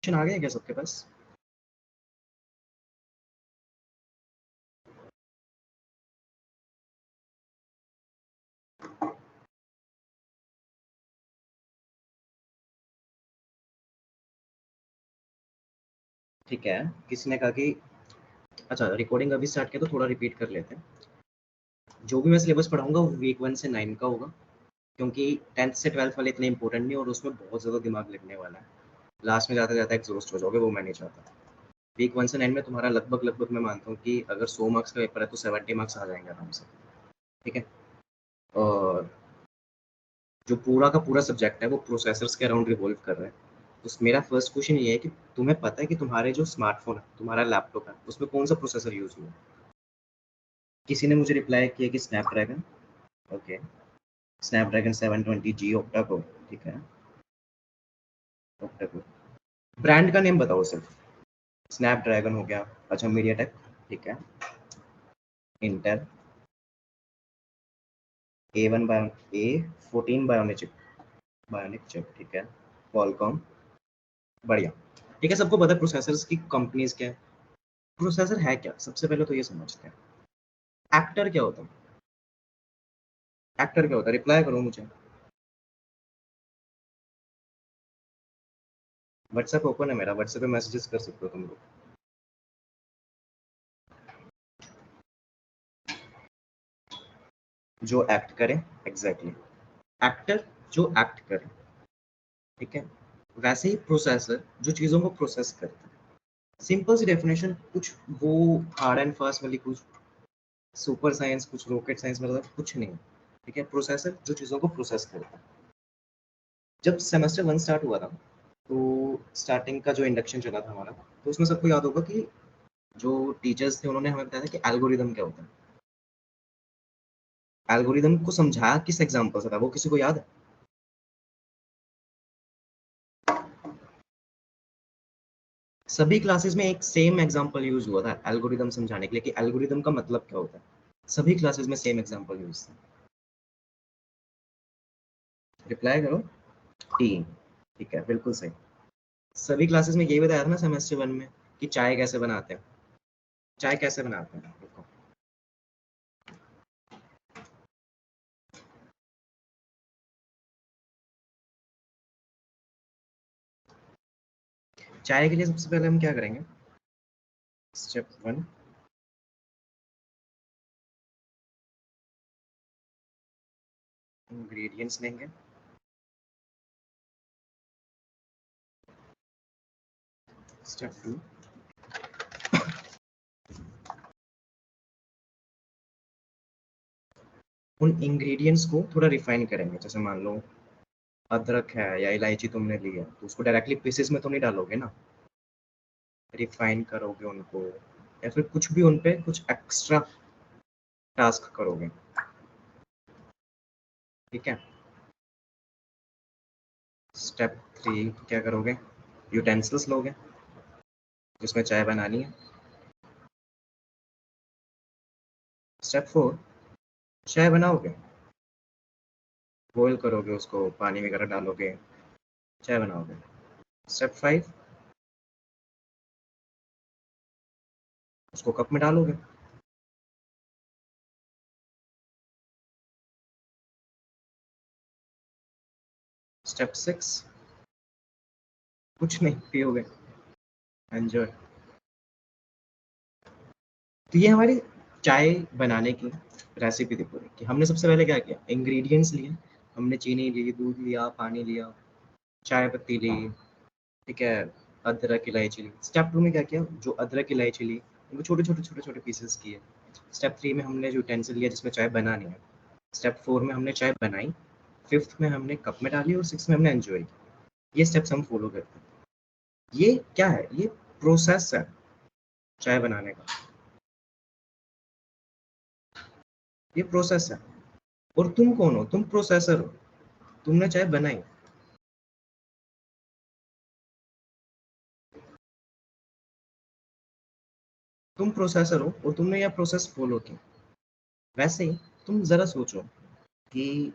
Question आ गया क्या सबके पास? ठीक है, किसी ने कहा कि अच्छा रिकॉर्डिंग अभी स्टार्ट किया तो थोड़ा रिपीट कर लेते हैं। जो भी मैं सिलेबस पढ़ाऊंगा वो वीक 1 से 9 का होगा, क्योंकि 10th से 12th वाले इतने इंपॉर्टेंट नहीं और उसमें बहुत ज़्यादा दिमाग लगने वाला है। लास्ट में जाते जाते एग्जॉस्ट हो जाओगे, वो मैं नहीं चाहता। वीक 1 से 9 में तुम्हारा लगभग मैं मानता हूँ कि अगर 100 मार्क्स का पेपर है तो 70 मार्क्स आ जाएंगे आराम से। ठीक है, और जो पूरा का पूरा सब्जेक्ट है वो प्रोसेसर्स के अराउंड रिवॉल्व कर रहा है। तो मेरा फर्स्ट क्वेश्चन ये है कि तुम्हें पता है कि तुम्हारे जो स्मार्टफोन है, तुम्हारा लैपटॉप है, उसमें कौन सा प्रोसेसर यूज हुआ? किसी ने मुझे रिप्लाई किया कि Snapdragon. Okay, Snapdragon 720G octa core. ठीक है, ऑक्टा कोर। ब्रांड का नेम बताओ सिर्फ। स्नैपड्रैगन हो गया, अच्छा मीडियाटेक, ठीक है, Intel, A1 bio A14 bionic chip, ठीक है, क्वालकॉम, बढ़िया। ठीक है, सबको पता है प्रोसेसर्स की कंपनीज क्या है। प्रोसेसर है क्या, सबसे पहले तो ये समझते हैं। एक्टर क्या होता है? एक्टर क्या होता है, रिप्लाई करो मुझे। व्हाट्सएप ओपन है मेरा, व्हाट्सएप पे मैसेजेस कर सकते हो तुम लोग। जो एक्ट करे, एग्जैक्टली, एक्टर जो एक्ट करे। ठीक है, वैसे ही प्रोसेसर जो चीज़ों को प्रोसेस करता है। सिंपल सी डेफिनेशन, कुछ वो हार्ड एंड फास्ट वाली, कुछ सुपर साइंस, कुछ रॉकेट साइंस, मतलब कुछ नहीं। ठीक है, प्रोसेसर जो चीज़ों को प्रोसेस करता है। जब सेमेस्टर 1 स्टार्ट हुआ था तो स्टार्टिंग का जो इंडक्शन चला था हमारा, तो उसमें सबको याद होगा कि जो टीचर्स थे उन्होंने हमें बताया था कि एल्गोरिदम क्या होता है। एल्गोरिदम को समझाया किस एग्जांपल से था, वो किसी को याद है? सभी क्लासेस में एक सेम एग्जांपल यूज हुआ था एल्गोरिदम समझाने के लिए कि एल्गोरिदम का मतलब क्या होता है। सभी क्लासेस में सेम एग्जांपल यूज था। रिप्लाई करो। टी, ठीक है, बिल्कुल सही। सभी क्लासेस में यही बताया था ना सेमेस्टर 1 में कि चाय कैसे बनाते हैं। चाय कैसे बनाते हैं देखो। चाय के लिए सबसे पहले हम क्या करेंगे? स्टेप 1, इंग्रेडिएंट्स लेंगे। स्टेप 2, उन इंग्रेडिएंट्स को थोड़ा रिफाइन करेंगे। जैसे मान लो अदरक है या इलायची तुमने ली है, तो उसको डायरेक्टली पीसेस में तो नहीं डालोगे ना, रिफाइन करोगे उनको, या फिर कुछ भी उन पे कुछ एक्स्ट्रा टास्क करोगे। ठीक है, स्टेप 3 क्या करोगे? यूटेंसिल्स लोगे जिसमें चाय बनानी है। स्टेप 4, चाय बनाओगे, बॉईल करोगे उसको, पानी वगैरह डालोगे, चाय बनाओगे। स्टेप 5, उसको कप में डालोगे। स्टेप 6, कुछ नहीं, पियोगे। एंजॉय। तो ये हमारी चाय बनाने की रेसिपी थी पूरी, कि हमने सबसे पहले क्या किया, इंग्रेडिएंट्स लिए। हमने चीनी ली, दूध लिया, पानी लिया, चाय पत्ती ली, ठीक है, अदरक इलायची ली। स्टेप 2 में क्या किया, जो अदरक इलायची ली उनको छोटे छोटे पीसेस किए। स्टेप 3 में हमने जो यूटेंसिल लिया जिसमें चाय बनानी है। स्टेप 4 में हमने चाय बनाई। 5th में हमने कप में डाली और 6th में हमने एंजॉय किया। ये स्टेप्स हम फॉलो करते हैं। ये क्या है, ये प्रोसेस है चाय बनाने का, ये प्रोसेस है। और तुम कौन हो? तुम प्रोसेसर हो, तुमने चाय बनाई। तुम प्रोसेसर हो और तुमने यह प्रोसेस फॉलो की। वैसे ही तुम जरा सोचो कि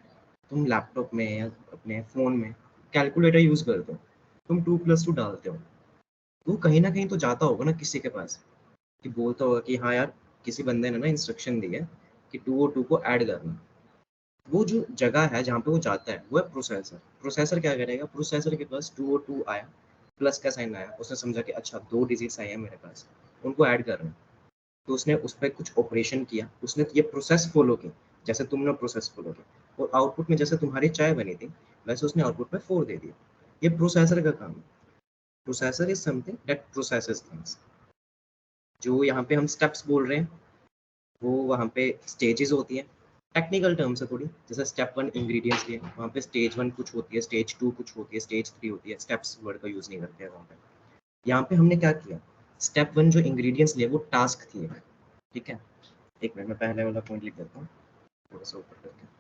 तुम लैपटॉप में या अपने फ़ोन में कैलकुलेटर यूज़ करते हो, तुम 2 + 2 डालते हो, तो कहीं ना कहीं तो जाता होगा ना किसी के पास, कि बोलता होगा कि हाँ यार, किसी बंदे ने ना इंस्ट्रक्शन दी है कि 202 को ऐड करना। वो जो जगह है जहाँ पे वो जाता है वो है प्रोसेसर। प्रोसेसर क्या करेगा, प्रोसेसर के पास 202 आया, प्लस का साइन आया, उसने समझा कि अच्छा 2 डिजिट्स आए हैं मेरे पास, उनको ऐड करना है। तो उसने उस पर कुछ ऑपरेशन किया, उसने ये प्रोसेस फॉलो की, जैसे तुमने प्रोसेस फॉलो की, और आउटपुट में जैसे तुम्हारी चाय बनी थी वैसे उसने आउटपुट में 4 दे दिया। ये प्रोसेसर का काम है। Processor is something that processes things. जो यहाँ पे हम स्टेप्स बोल रहे हैं वो वहाँ पे स्टेजेस होती हैं। टेक्निकल टर्म्स है थोड़ी, जैसे स्टेप 1 इंग्रेडिएंट्स लिए, वहाँ पे स्टेज 1 कुछ होती है, स्टेज 2 कुछ होती है, स्टेज 3 होती है। स्टेप्स वर्ड का यूज़ नहीं करते हैं वहाँ पे। यहाँ पे हमने क्या किया, स्टेप 1 जो इंग्रेडिएंट्स लिए वो टास्क थी, ठीक है। एक मिनट में पहले वाला पॉइंट लिख देता हूँ थोड़ा सा ऊपर करके।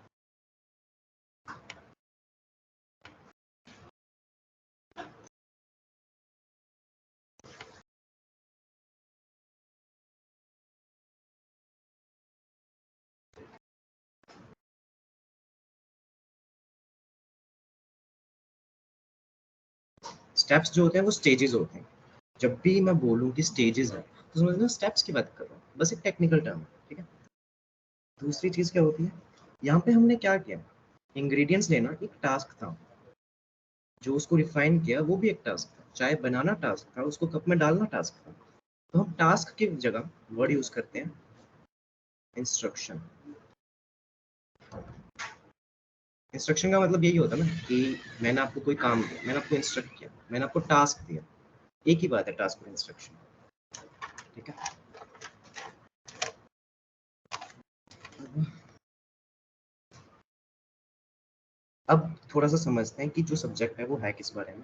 स्टेप्स जो होते हैं वो स्टेजेस होते हैं। जब भी मैं बोलूँ कि स्टेजेस है तो समझना स्टेप्स की बात कर रहा हूँ, बस एक टेक्निकल टर्म है, ठीक है। दूसरी चीज़ क्या होती है, यहाँ पे हमने क्या किया, इंग्रेडिएंट्स लेना एक टास्क था, जो उसको रिफाइन किया वो भी एक टास्क था, चाय बनाना टास्क था, उसको कप में डालना टास्क था। तो हम टास्क की जगह वर्ड यूज करते हैं इंस्ट्रक्शन। इंस्ट्रक्शन का मतलब यही होता है ना कि मैंने आपको कोई काम दिया, मैंने आपको इंस्ट्रक्ट किया, मैंने आपको टास्क दिया। एक ही बात है टास्क और इंस्ट्रक्शन, ठीक है। अब थोड़ा सा समझते हैं कि जो सब्जेक्ट है वो है किस बारे में।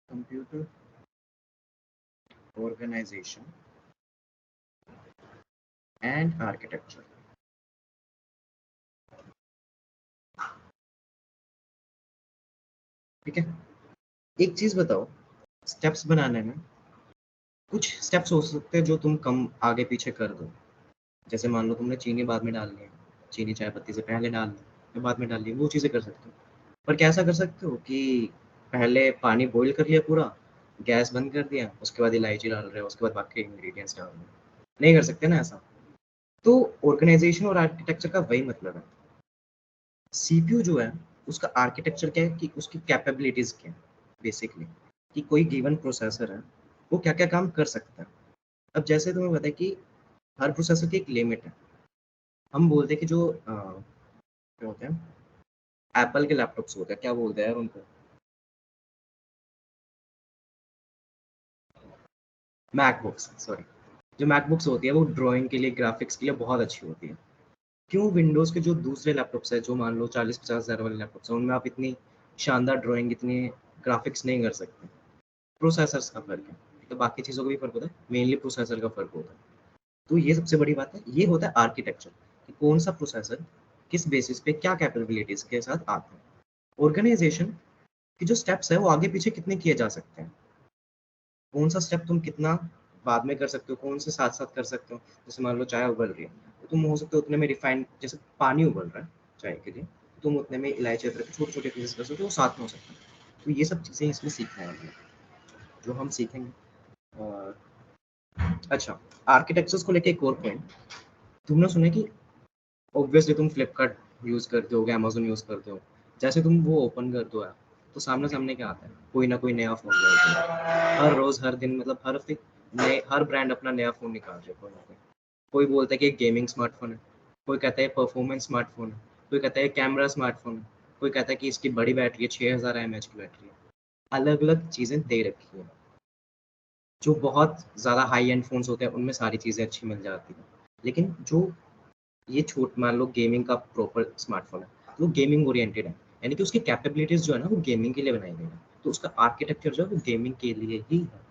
कंप्यूटर ऑर्गेनाइजेशन एंड आर्किटेक्चर, ठीक है। एक चीज बताओ, स्टेप्स बनाने में कुछ स्टेप्स हो सकते हैं जो तुम कम आगे पीछे कर दो। जैसे मान लो तुमने चीनी बाद में डालनी है, चीनी चाय पत्ती से पहले डाल दी, फिर बाद में डाल दी, वो चीज़ें कर सकते हो। पर कैसा कर सकते हो कि पहले पानी बॉईल कर लिया पूरा, गैस बंद कर दिया, उसके बाद इलायची डाल रहे हो, उसके बाद बाकी इंग्रेडिएंट्स डाल रहे हो। नहीं कर सकते ना ऐसा। तो ऑर्गेनाइजेशन और आर्किटेक्चर का वही मतलब है। सीपीयू जो है उसका आर्किटेक्चर क्या है कि उसकी कैपेबिलिटीज क्या है बेसिकली, कि कोई गिवन प्रोसेसर है वो क्या क्या काम कर सकता है। अब जैसे तुम्हें पता है कि हर प्रोसेसर की एक लिमिट है। हम बोलते हैं कि जो क्या होते हैं, एप्पल के लैपटॉप्स होते हैं, क्या बोलते हैं यार उनको, मैकबुक्स, सॉरी। जो मैकबुक्स होती है वो ड्राइंग के लिए, ग्राफिक्स के लिए बहुत अच्छी होती है। क्यों विंडोज़ के जो दूसरे लैपटॉप्स हैं, जो मान लो 40-50 हज़ार वाले लैपटॉप्स हैं, उनमें आप इतनी शानदार ड्राइंग, इतनी ग्राफिक्स नहीं कर सकते। प्रोसेसर्स का फ़र्क है। तो बाकी चीज़ों का भी फ़र्क होता है, मेनली प्रोसेसर का फ़र्क होता है। तो ये सबसे बड़ी बात है, ये होता है आर्किटेक्चर, कि कौन सा प्रोसेसर किस बेसिस पे क्या कैपेबिलिटीज़ के साथ आता है। ऑर्गेनाइजेशन की जो स्टेप्स है वो आगे पीछे कितने किए जा सकते हैं, कौन सा स्टेप तुम कितना बाद में कर सकते हो, कौन से साथ साथ कर सकते हो। जैसे मान लो चाय उबल रही है, तो तुम हो सकते हो उतने में रिफाइंड, जैसे पानी उबल रहा है चाय के लिए, तो तुम उतने में इलायची अदरक के छोटे छोटे पीसेस कर सकते हो, वो साथ में हो सकता है। तो ये सब चीज़ें इसमें सीखना है हमें, जो हम सीखेंगे। और अच्छा, आर्किटेक्चर्स को लेके एक और पॉइंट, तुमने सुना है कि ऑब्वियसली तुम फ्लिपकार्ट यूज़ करते हो, अमेजोन यूज़ करते हो, जैसे तुम वो ओपन करते हो ऐप, तो सामने सामने क्या आता है, कोई ना कोई नया फ़ोन हर रोज़ हर दिन, मतलब हर हफ्ते नए, हर ब्रांड अपना नया फ़ोन निकाल रहे हैं कोई ना कोई। कोई बोलता है कि एक गेमिंग स्मार्टफ़ोन है, कोई कहता है परफॉर्मेंस स्मार्टफ़ोन है, कोई कहता है कैमरा स्मार्टफ़ोन है, कोई कहता है कि इसकी बड़ी बैटरी है, 6000 एमएच की बैटरी है। अलग अलग चीज़ें दे रखी हैं। जो बहुत ज़्यादा हाई एंड फ़ोन्स होते हैं उनमें सारी चीज़ें अच्छी मिल जाती हैं, लेकिन जो ये छूट, मान लो गेमिंग का प्रॉपर स्मार्टफ़ोन है, तो वो गेमिंग ओरिएंटेड है, यानी कि उसकी कैपेबिलिटीज़ जो है ना वो गेमिंग के लिए बनाई गई है, तो उसका आर्किटेक्चर जो है वो गेमिंग के लिए ही है।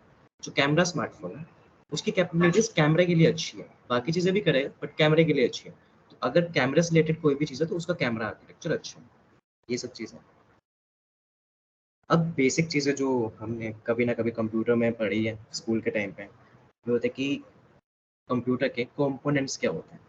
जो कैमरा स्मार्टफ़ोन है उसकी कैपेबिलिटीज कैमरे के लिए अच्छी है, बाकी चीजें भी करेगा बट कैमरे के लिए अच्छी है। तो अगर कैमरे से रिलेटेड कोई भी चीज़ है तो उसका कैमरा आर्किटेक्चर अच्छा है। ये सब चीज़ें। अब बेसिक चीज़ें जो हमने कभी ना कभी कंप्यूटर में पढ़ी है स्कूल के टाइम पे, वो होता है कि कंप्यूटर के कंपोनेंट्स क्या होते हैं।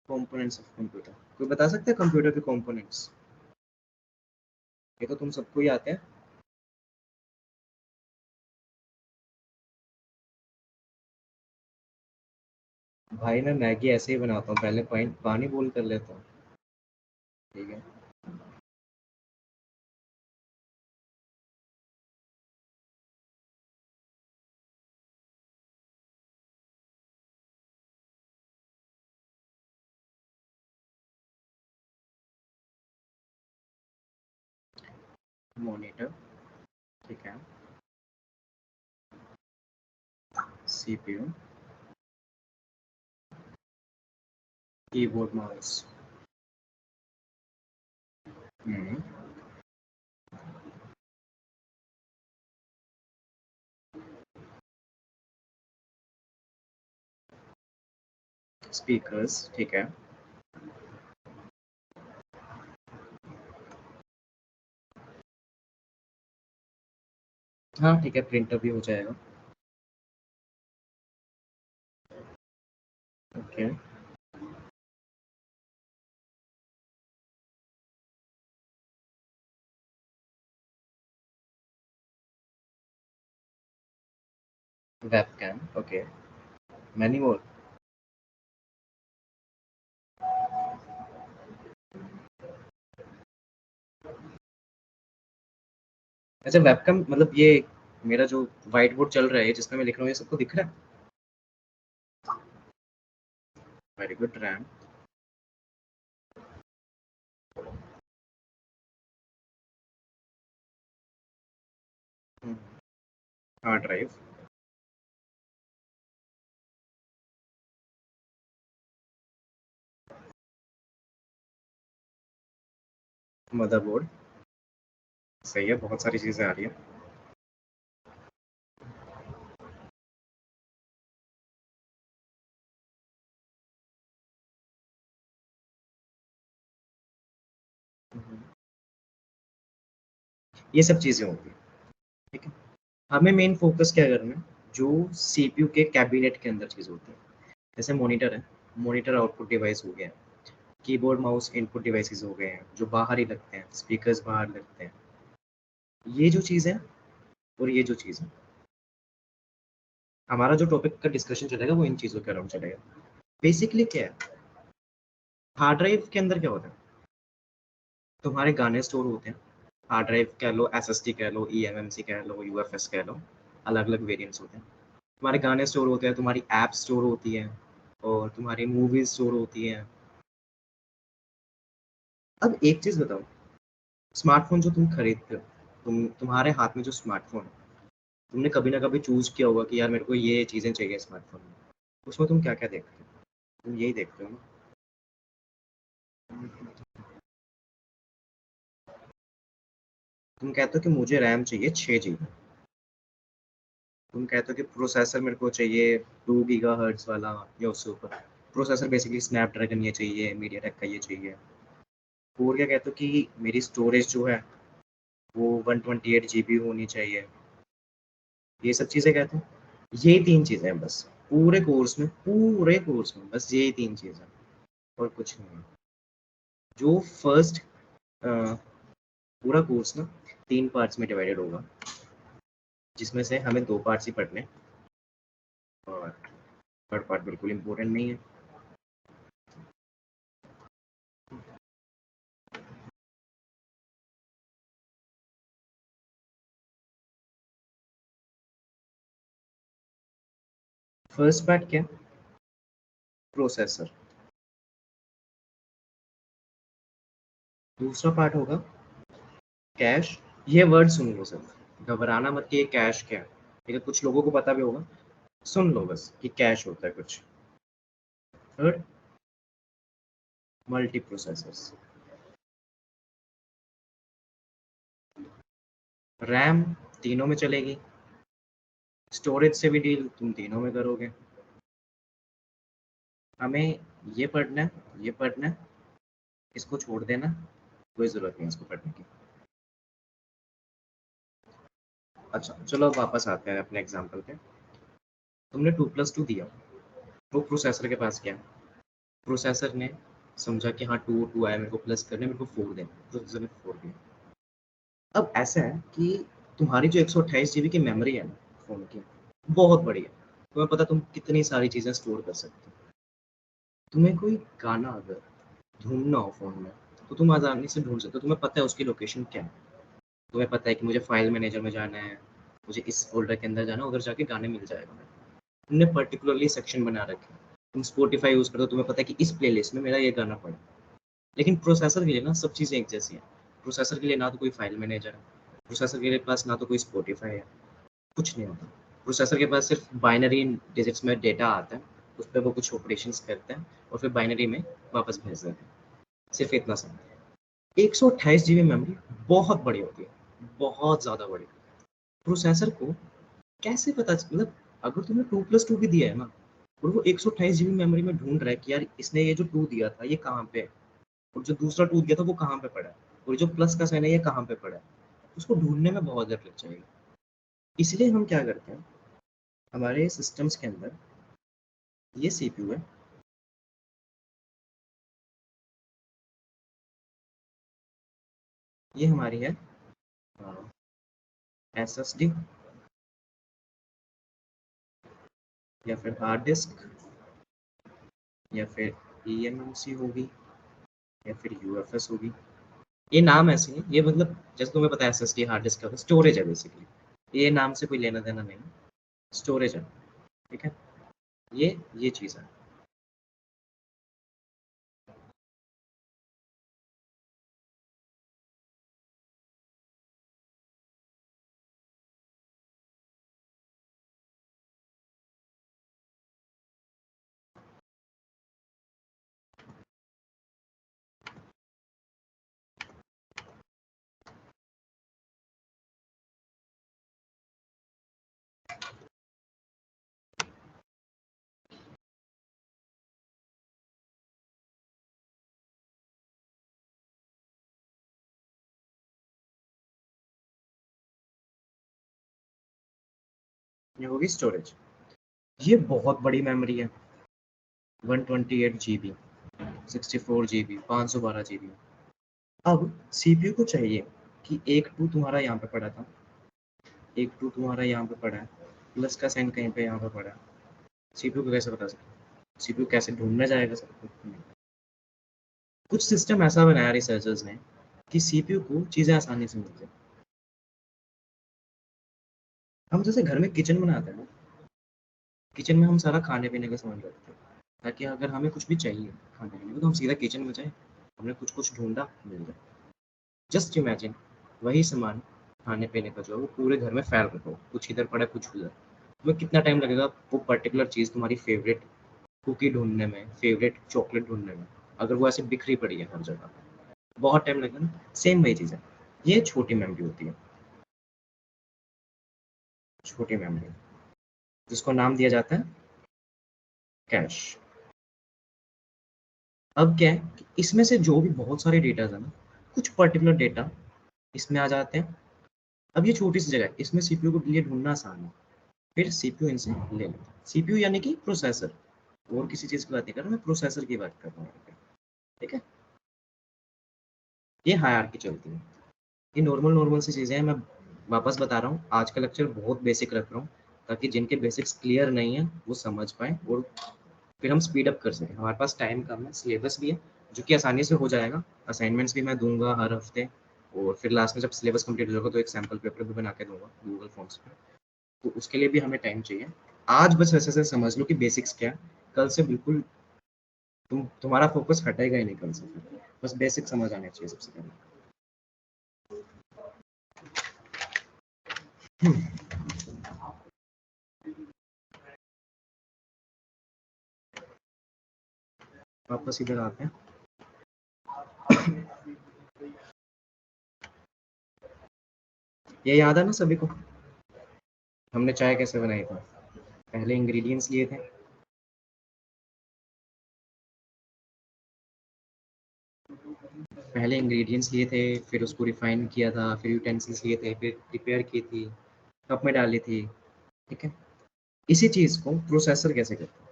कंपोनेंट्स ऑफ कंप्यूटर, कोई बता सकते हैं कंप्यूटर के कंपोनेंट्स? ये तो तुम सबको ही आते हैं। भाई मैं मैगी ऐसे ही बनाता हूँ, पहले पानी बॉईल कर लेता हूँ। ठीक है। मॉनिटर। ठीक है। CPU. Keyboard mouse. Hmm. Speakers. ठीक है। हाँ ठीक है, प्रिंटर भी हो जाएगा। Okay. Webcam. Okay. Many more. अच्छा वेबकैम मतलब ये मेरा जो व्हाइट बोर्ड चल रहा है जिसमें मैं लिख रहा हूँ, ये सबको दिख रहा है? Very good. RAM. Hard drive. Motherboard. सही है, बहुत सारी चीज़ें आ रही है। ये सब चीज़ें होंगी। ठीक है। हमें मेन फोकस क्या करना है, जो सीपीयू के कैबिनेट के अंदर चीज़ होती है। जैसे मॉनिटर है, मॉनिटर आउटपुट डिवाइस हो गया। कीबोर्ड माउस इनपुट डिवाइसेस हो गए हैं जो बाहर ही लगते हैं, स्पीकर्स बाहर लगते हैं। ये जो चीज़ है और ये जो चीज़ है, हमारा जो टॉपिक का डिस्कशन चलेगा वो इन चीज़ों के अराउंड चलेगा। बेसिकली क्या है, हार्ड ड्राइव के अंदर क्या होता है, तुम्हारे गाने स्टोर होते हैं। हार्ड ड्राइव कह लो, एसएसडी कह लो, ईएमएमसी कह लो, यूएफएस कह लो, अलग अलग वेरिएंट्स होते हैं। तुम्हारे गाने स्टोर होते हैं, तुम्हारी ऐप स्टोर होती है, और तुम्हारी मूवीज स्टोर होती हैं। अब एक चीज़ बताओ, स्मार्टफोन जो तुम खरीदते हो, तुम्हारे हाथ में जो स्मार्टफोन है, तुमने कभी ना कभी चूज किया होगा कि यार मेरे को ये चीज़ें चाहिए स्मार्टफोन में। उसमें तुम क्या क्या देखते हो? तुम यही देखते हो ना। तुम कहते हो कि मुझे रैम चाहिए 6 GB। तुम कहते हो कि प्रोसेसर मेरे को चाहिए 2 GHz वाला या उससे ऊपर। प्रोसेसर बेसिकली स्नैपड्रैगन ये चाहिए, मीडिया टेक का ये चाहिए। और क्या कहते हो कि मेरी स्टोरेज जो है वो 128 GB होनी चाहिए। ये सब चीज़ें कहते हैं। ये 3 चीज़ें हैं बस, पूरे कोर्स में बस यही 3 चीज़ें हैं और कुछ नहीं है। जो फर्स्ट पूरा कोर्स ना 3 पार्ट्स में डिवाइडेड होगा, जिसमें से हमें 2 पार्ट्स ही पढ़ने हैं, और थर्ड पार्ट बिल्कुल इम्पोर्टेंट नहीं है। फर्स्ट पार्ट क्या? प्रोसेसर। दूसरा पार्ट होगा कैश, ये वर्ड सुन लो सिर्फ, घबराना मत कि ये कैश क्या है, ठीक है? कुछ लोगों को पता भी होगा, सुन लो बस कि कैश होता है कुछ। थर्ड, मल्टी प्रोसेसर्स, रैम तीनों में चलेगी, स्टोरेज से भी डील तुम तीनों में करोगे। हमें ये पढ़ना है, ये पढ़ना है, इसको छोड़ देना, कोई ज़रूरत नहीं है इसको पढ़ने की। अच्छा चलो अब वापस आते हैं अपने एग्जाम्पल पे। तुमने 2+2 दिया, तो प्रोसेसर के पास क्या है? प्रोसेसर ने समझा कि हाँ 2 2 आया, मेरे को प्लस करने, मेरे को 4 देना, प्रोसेसर ने 4 दिया। अब ऐसा है कि तुम्हारी जो 128 GB की मेमोरी है ना फ़ोन की, बहुत बड़ी है। तुम्हें पता तुम कितनी सारी चीज़ें स्टोर कर सकते हो। तुम्हें कोई गाना अगर ढूँढना हो फ़ोन में, तो तुम आसानी से ढूँढ सकते हो, तुम्हें पता है उसकी लोकेशन क्या है। तुम्हें पता है कि मुझे फ़ाइल मैनेजर में जाना है, मुझे इस फ़ोल्डर के अंदर जाना है, उधर जाके गाने मिल जाएगा। तुमने पर्टिकुलरली सेक्शन बना रखे हैं। तुम स्पॉटिफ़ाई यूज़ करते हो, तुम्हें पता है कि इस प्लेलिस्ट में मेरा ये गाना पड़ा है। लेकिन प्रोसेसर के लिए ना सब चीज़ें एक जैसी हैं। प्रोसेसर के लिए ना तो कोई फ़ाइल मैनेजर है, प्रोसेसर के लिए पास ना तो कोई स्पॉटिफ़ाई है, कुछ नहीं होता। प्रोसेसर के पास सिर्फ बाइनरी डिजिट्स में डेटा आता है, उस पे वो कुछ ऑपरेशंस करते हैं और फिर बाइनरी में वापस भेज देते हैं। सिर्फ इतना सा। 128 GB मेमोरी बहुत बड़ी होती है, बहुत ज़्यादा बड़ी। प्रोसेसर को कैसे पता मतलब अगर तुमने 2+2 भी दिया है ना और वो 128 GB मेमोरी में ढूंढ रहा है कि यार इसने ये जो 2 दिया था ये कहाँ पे है और जो दूसरा 2 दिया था वो कहाँ पे पड़ा है और जो प्लस का साइन है ये कहाँ पे पड़ा है, उसको ढूंढने में बहुत देर लग जाएगी। इसलिए हम क्या करते हैं, हमारे सिस्टम्स के अंदर ये सीपीयू है, ये हमारी है एसएसडी या फिर हार्ड डिस्क या फिर ईएमएमसी होगी या फिर यूएफएस होगी। ये नाम ऐसे हैं, ये मतलब जैसे तुम्हें पता है एसएसडी हार्ड डिस्क का स्टोरेज है बेसिकली, ये नाम से कोई लेना देना नहीं, स्टोरेज है, ठीक है? ये चीज़ है। ये होगी स्टोरेज, ये बहुत बड़ी मेमोरी है, 128 GB, 64 GB, 512 GB। अब सीपीयू को चाहिए कि एक टू तुम्हारा यहाँ पे पड़ा था, एक टू तुम्हारा यहाँ पे पड़ा है, प्लस का साइन कहीं पे यहाँ पे पड़ा है, सीपीयू को कैसे बता सकते? सीपीयू कैसे ढूंढने जाएगा सब? कुछ सिस्टम ऐसा बनाया रिसर्चर्स ने कि सीपीयू को चीज़ें आसानी से मिल जाए। हम जैसे घर में किचन बनाते हैं ना, किचन में हम सारा खाने पीने का सामान रखते हैं ताकि अगर हमें कुछ भी चाहिए खाने पीने में तो हम सीधा किचन में जाएं, हमने कुछ कुछ ढूंढा मिल जाए। जस्ट इमेजिन वही सामान खाने पीने का जो है वो पूरे घर में फैल रखा हो, कुछ इधर पड़ा कुछ उधर, तुम्हें कितना टाइम लगेगा वो पर्टिकुलर चीज़ तुम्हारी फेवरेट कुकी ढूंढने में, फेवरेट चॉकलेट ढूंढने में, अगर वो ऐसे बिखरी पड़ी है हर जगह, बहुत टाइम लगेगा ना। सेम वही चीज़ है, ये छोटी मेमोरी होती है, छोटी मेमोरी, जिसको नाम दिया जाता है कैश। अब क्या है कि इसमें से जो भी बहुत सारे डेटा है ना, कुछ पर्टिकुलर डेटा इसमें आ जाते हैं। अब ये छोटी सी जगह है, इसमें सीपीयू को लिए ढूंढना आसान है, फिर सीपीयू इनसे ले लेता है। सीपीयू यानी कि प्रोसेसर, और किसी चीज़ की बात नहीं कर रहा मैं, प्रोसेसर की बात कर रहा हूँ यहाँ पे, ठीक है? ये हायरार्की चलती है, ये नॉर्मल नॉर्मल सी चीज़ें हैं। मैं वापस बता रहा हूँ, आज का लेक्चर बहुत बेसिक रख रहा हूँ ताकि जिनके बेसिक्स क्लियर नहीं है वो समझ पाएँ और फिर हम स्पीड अप कर सकें। हमारे पास टाइम कम है, सिलेबस भी है जो कि आसानी से हो जाएगा, असाइनमेंट्स भी मैं दूंगा हर हफ्ते और फिर लास्ट में जब सिलेबस कंप्लीट हो जाएगा तो एक सैम्पल पेपर भी बना के दूंगा गूगल फॉर्म्स पे, तो उसके लिए भी हमें टाइम चाहिए। आज बस वैसे से समझ लो कि बेसिक्स क्या है, कल से बिल्कुल तुम्हारा फोकस हटेगा ही नहीं कल से, फिर बस बेसिक समझ आने चाहिए सबसे पहले। वापस इधर आते हैं। ये याद है ना सभी को, हमने चाय कैसे बनाई थी? पहले इंग्रेडिएंट्स लिए थे, फिर उसको रिफाइन किया था, फिर यूटेंसिल्स लिए थे, फिर प्रिपेयर की थी, कप में डाली थी। ठीक है, इसी चीज को प्रोसेसर कैसे करते हैं?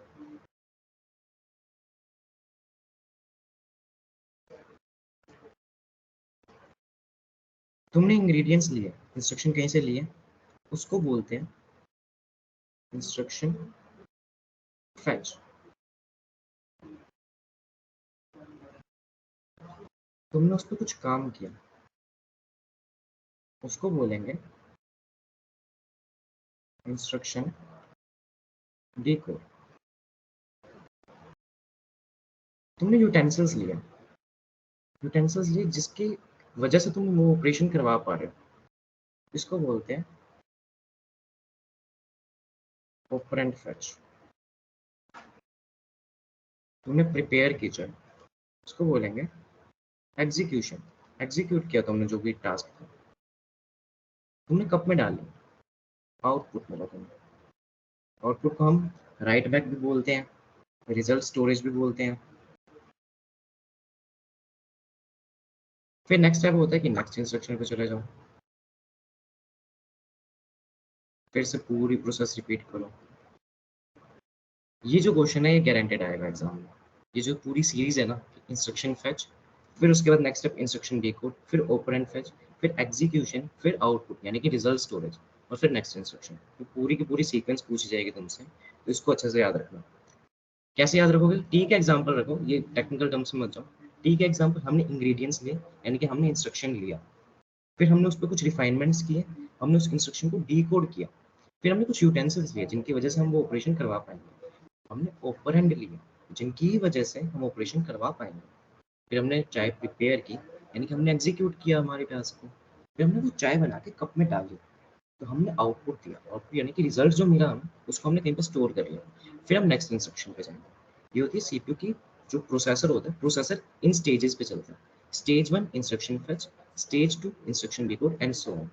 तुमने इंग्रेडिएंट्स लिए, इंस्ट्रक्शन कहीं से लिए, उसको बोलते हैं इंस्ट्रक्शन फैच। तुमने उस पर कुछ काम किया, उसको बोलेंगे इंस्ट्रक्शन डीकोड। तुमने यूटेंसिल्स लिए जिसकी वजह से तुम वो ऑपरेशन करवा पा रहे हो, इसको बोलते हैं ऑपरेंड फैच। तुमने प्रिपेयर की जाए, उसको बोलेंगे एग्जीक्यूशन। एग्जीक्यूट किया तुमने जो भी टास्क था, तुमने कप में डाली, आउटपुट मिला तुम्हें। आउटपुट को हम राइट बैक भी बोलते हैं, रिजल्ट स्टोरेज भी बोलते हैं। फिर नेक्स्ट स्टेप होता है कि नेक्स्ट इंस्ट्रक्शन पे चले जाओ, फिर से पूरी प्रोसेस रिपीट करो। ये जो क्वेश्चन है ये गारंटेड आएगा एग्जाम में। ये जो पूरी सीरीज है ना, इंस्ट्रक्शन फेच, फिर उसके बाद नेक्स्ट स्टेप इंस्ट्रक्शन डीकोड, फिर ऑपरेंड फेच, फिर एग्जीक्यूशन, फिर आउटपुट यानी कि रिजल्ट स्टोरेज, और फिर नेक्स्ट इंस्ट्रक्शन। तो पूरी की पूरी सीक्वेंस पूछी जाएगी तुमसे, तो इसको अच्छे से याद रखना। कैसे याद रखोगे? टी का एग्जाम्पल रखो, ये टेक्निकल टर्म्स में मत जाओ। टी का एग्जाम्पल, हमने इंग्रेडिएंट्स लिए यानी कि हमने इंस्ट्रक्शन लिया, फिर हमने उस पर कुछ रिफाइनमेंट्स किए, हमने उस इंस्ट्रक्शन को डीकोड किया, फिर हमने कुछ यूटेंसिल्स लिए जिनकी वजह से हम वो ऑपरेशन करवा पाएंगे, हमने ओपरहेंड लिए जिनकी वजह से हम ऑपरेशन करवा पाएंगे, फिर हमने चाय प्रिपेयर की यानी कि हमने एग्जीक्यूट किया हमारे टास्क को, फिर हमने वो चाय बना के कप में डाली, तो हमने आउटपुट दिया, आउटपुट यानी कि रिजल्ट जो मिला हमें उसको हमने कहीं पर स्टोर कर लिया, फिर हम नेक्स्ट इंस्ट्रक्शन पे जाएंगे। ये होती है सीपीयू की जो प्रोसेसर होता है, प्रोसेसर इन स्टेजेस पे चलता है। Stage 1 instruction fetch, stage 2 instruction decode and so on.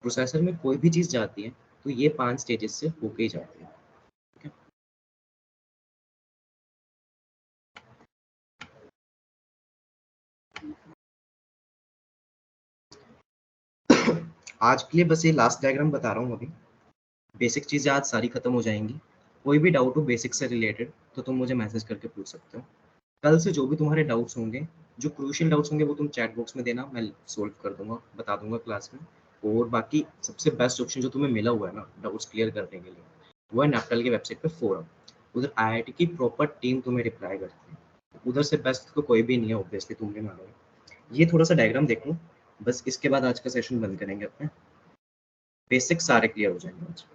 Processor में कोई भी चीज़ जाती है तो ये 5 स्टेजेस से होके ही जाती है। ठीक है, आज के लिए बस ये लास्ट डायग्राम बता रहा हूँ अभी। बेसिक चीज़ें आज सारी खत्म हो जाएंगी। कोई भी डाउट हो बेसिक से रिलेटेड तो तुम मुझे मैसेज करके पूछ सकते हो। कल से जो भी तुम्हारे डाउट्स होंगे, जो क्रूशियल डाउट्स होंगे, वो तुम चैट बॉक्स में देना, मैं सोल्व कर दूंगा, बता दूंगा क्लास में। और बाकी सबसे बेस्ट ऑप्शन जो तुम्हें मिला हुआ है ना डाउट्स क्लियर करने के लिए, वो है नैपटल की वेबसाइट पे फोरम। उधर आईआईटी की प्रॉपर टीम तुम्हें रिप्लाई करती है, उधर से बेस्ट तो कोई भी नहीं है, ऑब्वियसली तुम भी मानोगे। ये थोड़ा सा डायग्राम देख लो, बस इसके बाद आज का सेशन बंद करेंगे अपने। बेसिक सारे क्लियर हो जाएंगे आज।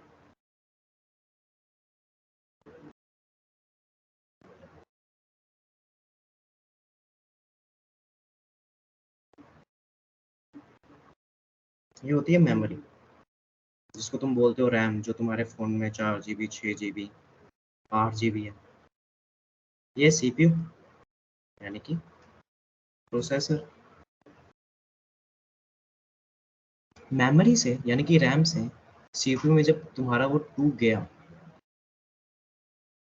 ये होती है मेमोरी, जिसको तुम बोलते हो रैम, जो तुम्हारे फ़ोन में 4 GB 6 GB 8 GB है। ये सीपीयू यानी कि प्रोसेसर। मेमोरी से यानी कि रैम से सीपीयू में जब तुम्हारा वो टूट गया,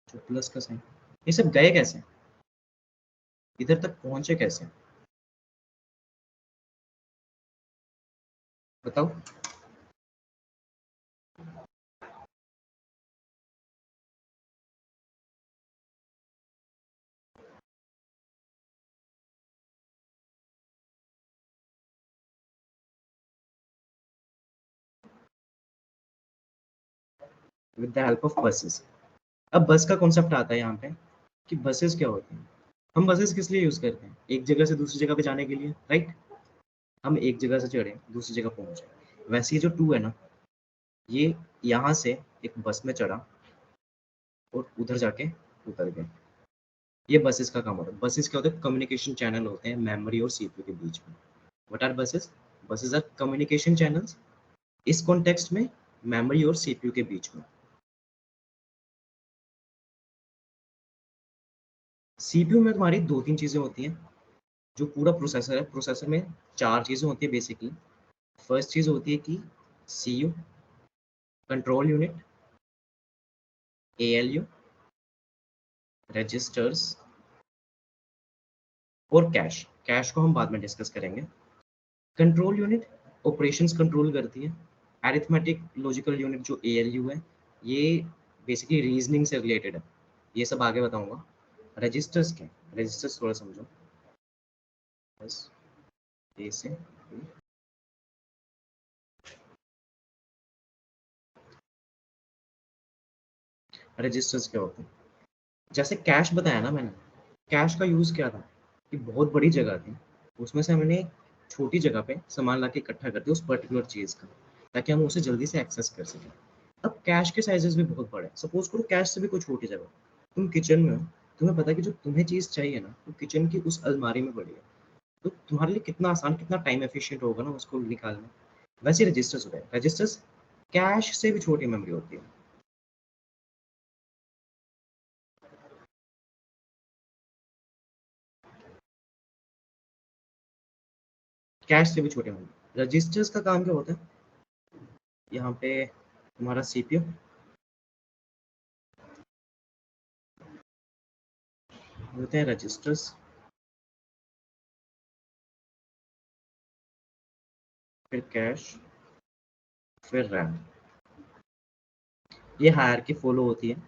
जो प्लस का साइन, ये सब गए कैसे, इधर तक पहुंचे कैसे, बताओ। With the help of buses. अब बस का कॉन्सेप्ट आता है यहाँ पे कि बसेस क्या होती हैं। हम बसेस किस लिए यूज करते हैं? एक जगह से दूसरी जगह पे जाने के लिए, राइट। हम एक जगह से चढ़े दूसरी जगह पहुंचे। वैसे ये जो टू है ना, ये यहाँ से एक बस में चढ़ा और उधर जाके उतर गया। ये बसेस का काम होता है। बसेस क्या होते हैं? कम्युनिकेशन चैनल होते हैं मेमोरी और सीपीयू के बीच में। What are buses? Buses are communication channels इस कॉन्टेक्स्ट में मेमोरी और सीपीयू के बीच में। सीपीयू में तुम्हारी 2-3 चीज़ें होती हैं। जो पूरा प्रोसेसर है, प्रोसेसर में 4 चीज़ें होती हैं बेसिकली। फर्स्ट चीज़ होती है कि CU, control unit, ALU, registers और कैश। कैश को हम बाद में डिस्कस करेंगे। कंट्रोल यूनिट ऑपरेशंस कंट्रोल करती है। अरिथमेटिक लॉजिकल यूनिट जो एएलयू है, ये बेसिकली रीजनिंग से रिलेटेड है। ये सब आगे बताऊंगा। रजिस्टर्स क्या? रजिस्टर्स थोड़ा समझो बस। ए से रजिस्टर्स क्या होते हैं? जैसे कैश बताया ना मैंने, कैश का यूज़ क्या था कि बहुत बड़ी जगह थी, उसमें से हमने छोटी जगह पे सामान ला के इकट्ठा कर दिया उस पर्टिकुलर चीज़ का, ताकि हम उसे जल्दी से एक्सेस कर सकें। अब कैश के साइजेस भी बहुत बड़े हैं। सपोज करो कैश से भी कोई छोटी जगह, तुम किचन में हो, तुम्हें पता है कि जो तुम्हें चीज़ चाहिए ना वो किचन की उस अलमारी में पड़ी है, तो तुम्हारे लिए कितना आसान, कितना टाइम एफिशिएंट होगा ना उसको निकालना। वैसे रजिस्टर्स होता है, रजिस्टर्स कैश से भी छोटी मेमोरी होती है। कैश से भी छोटे मेमोरी। रजिस्टर्स का काम क्या होता है? यहाँ पे तुम्हारा सीपीयू होते हैं, रजिस्टर्स, फिर कैश, फिर रैम। ये हायरार्की फॉलो होती है।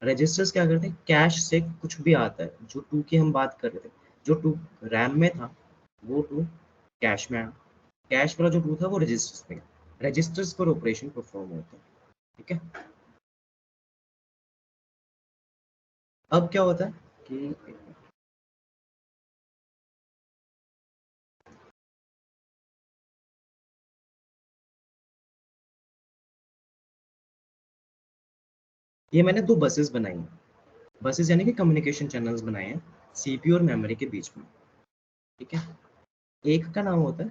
रजिस्टर्स क्या करते हैं? कैश से कुछ भी आता है, जो टू की हम बात कर रहे थे, जो टू रैम में था वो टू कैश में आया, कैश वाला जो टू था वो रजिस्टर्स में गया। रजिस्टर्स पर ऑपरेशन परफॉर्म होता है। ठीक है। अब क्या होता है कि ये मैंने दो बसेस बनाई हैं। बसेस यानी कि कम्युनिकेशन चैनल्स बनाए हैं सीपीयू और मेमोरी के बीच में। ठीक है। एक का नाम होता है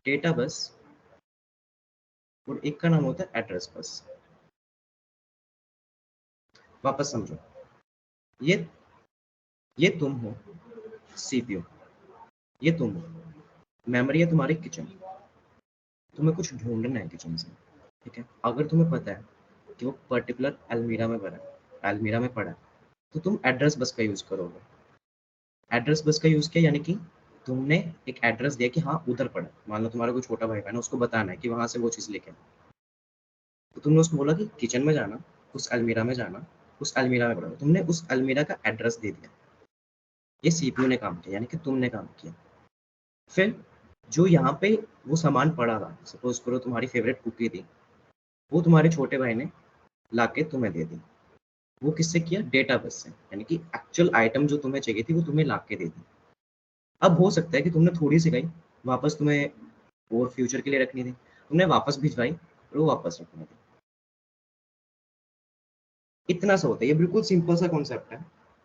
डेटा बस और एक का नाम होता है एड्रेस बस। वापस समझो। ये तुम हो सीपीयू, ये तुम हो, मेमोरी है तुम्हारी किचन, तुम्हें कुछ ढूंढना है किचन से। ठीक है। अगर तुम्हें पता है कि वो पर्टिकुलर अलमीरा में पड़ा है, तो तुम एड्रेस बस का यूज करोगे। एड्रेस बस का यूज किया यानी कि तुमने एक एड्रेस दिया कि हाँ उधर पड़ा है। मान लो तुम्हारा कोई छोटा भाई बहन है, उसको बताना है कि वहां से वो चीज लेके आना। तो तुमने उसको बोला कि किचन में जाना, उस अलमीरा में जाना, उस अलमीरा में पड़ा है। तुमने उस अलमीरा का एड्रेस दे दिया। ये सीपीयू ने काम किया, यानी कि तुमने काम किया। फिर जो यहाँ पे वो सामान पड़ा था, सपोज करो तुम्हारी फेवरेट कुकी थी, वो तुम्हारे छोटे भाई ने लाके तुम्हें दे दी। वो किससे किया? डेटा बस से, यानी कि एक्चुअल आइटम जो तुम्हें चाहिए थी वो तुम्हें लाके दे दी। अब हो सकता है कि तुमने थोड़ी सी गई वापस, तुम्हें और फ्यूचर के लिए रखनी थी, तुमने वापस भिजवाई और वो वापस रखनी थी। इतना सा होता है। ये बिल्कुल सिंपल सा कॉन्सेप्ट है,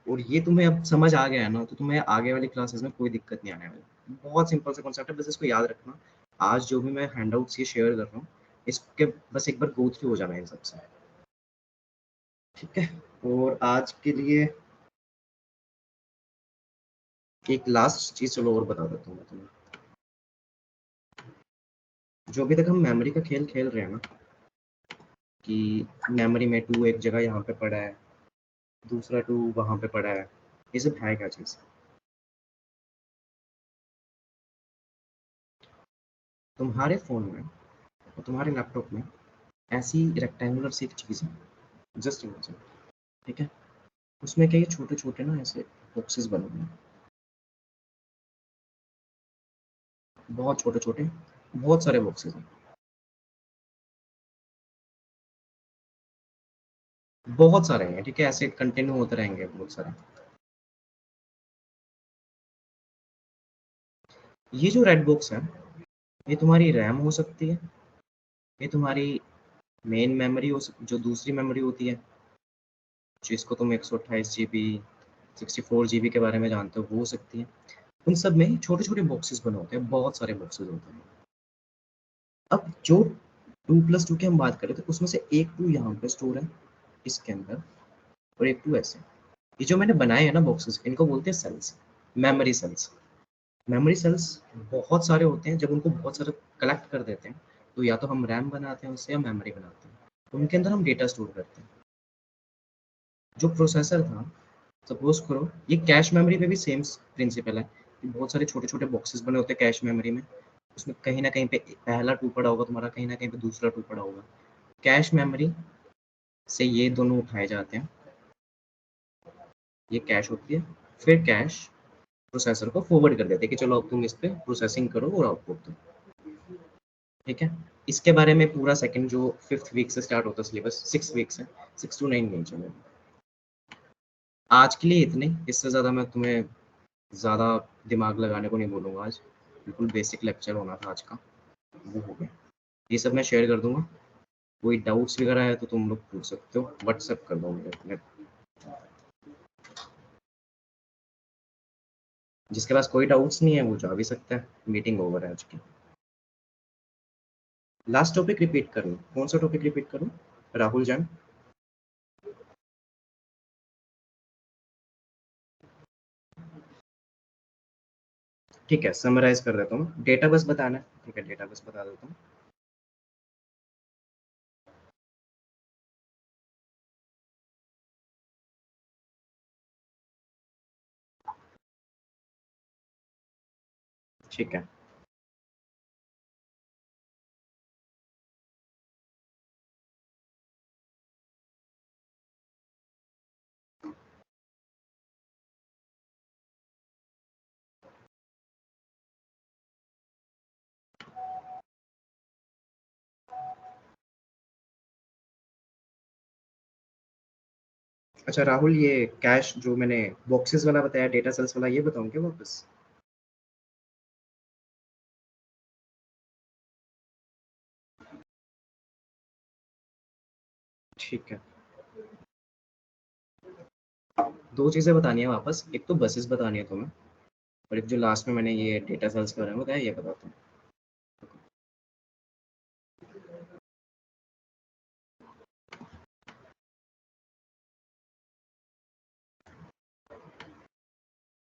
और ये तुम्हें अब समझ आ गया है ना, तो तुम्हें आगे वाली क्लासेस में कोई दिक्कत नहीं आने वाली। बहुत सिंपल सा कॉन्सेप्ट है, बस इसको याद रखना। आज जो भी मैं हैंडआउट्स ये शेयर कर रहा हूँ, इसके बस एक बार गो थ्रू हो जाना इन सबसे। ठीक है। और आज के लिए एक लास्ट चीज चलो और बता देता हूँ मैं तुम्हें। जो अभी तक हम मेमोरी का खेल खेल रहे हैं ना, कि मेमोरी में टू एक जगह यहाँ पे पड़ा है, दूसरा टू वहाँ पे पड़ा है, ये सब है क्या चीज़? तुम्हारे फ़ोन में और तुम्हारे लैपटॉप में ऐसी रेक्टेंगुलर सी एक चीज़ है, जस्ट इमेजिन। ठीक है। उसमें क्या, ये छोटे छोटे ना ऐसे बॉक्सेस बने हुए हैं, बहुत छोटे छोटे, बहुत सारे बॉक्सेस हैं, बहुत सारे हैं। ठीक है, ऐसे कंटिन्यू होते रहेंगे बहुत सारे। ये जो रेड बॉक्स है, ये तुम्हारी रैम हो सकती है, ये तुम्हारी मेन मेमोरी हो सकती, जो दूसरी मेमोरी होती है, जिसको तुम 128 GB 64 GB के बारे में जानते हो, वो हो सकती है। उन सब में छोटे छोटे बॉक्सेस बने होते हैं, बहुत सारे बॉक्सेस होते हैं। अब जो 2+2 की हम बात करें तो उसमें से एक 2 यहाँ पे स्टोर है इसके अंदर, और एक 2 ऐसे। ये जो मैंने बनाए हैं ना बॉक्सेस, इनको बोलते हैं cells, memory cells. Memory cells बहुत सारे होते हैं, जब उनको बहुत सारे कलेक्ट कर देते हैं तो या तो हम रैम बनाते हैं उससे या मेमोरी बनाते हैं, उनके अंदर हम डेटा स्टोर करते हैं। जो प्रोसेसर था, सपोज करो ये कैश मेमोरी में भी सेम प्रिंसिपल है कि बहुत सारे छोटे छोटे बॉक्सेस बने होते हैं कैश मेमोरी में, उसमें कहीं ना कहीं पे पहला 2 पड़ा होगा तुम्हारा, कहीं ना कहीं पे दूसरा 2 पड़ा होगा। कैश मेमोरी से ये दोनों उठाए जाते हैं, ये कैश होती है, फिर कैश प्रोसेसर को फॉरवर्ड कर देते हैं कि चलो अब तुम इस पे प्रोसेसिंग करो और आउटपुट दो। ठीक है, इसके बारे में पूरा सेकंड जो 5th वीक से स्टार्ट होता है सिलेबस, 6 वीक से 6 to 9 नहीं चलेगा। आज के लिए इतने, इससे ज़्यादा मैं तुम्हें ज़्यादा दिमाग लगाने को नहीं बोलूँगा आज, बिल्कुल बेसिक लेक्चर होना था आज का, वो हो गया। ये सब मैं शेयर कर दूँगा, कोई डाउट्स वगैरह है तो तुम लोग पूछ सकते हो, व्हाट्सएप कर दो मुझे अपने। जिसके पास कोई डाउट्स नहीं है वो जा भी सकता है, मीटिंग ओवर है आज की। लास्ट टॉपिक रिपीट करूँ, कौन सा टॉपिक रिपीट करूँ राहुल जान? ठीक है, समराइज कर देता हूँ, डेटा बस बताना है। ठीक है, डेटा बस बता देता हूँ। ठीक है, अच्छा राहुल, ये कैश जो मैंने बॉक्सेस वाला बताया, डेटा सेल्स वाला, ये बताऊँ क्या वापस? ठीक है, दो चीज़ें बतानी है वापस, एक तो बसेस बतानी है तुम्हें, और एक जो लास्ट में मैंने ये डेटा सेल्स के बारे में बताया ये बताता हूँ।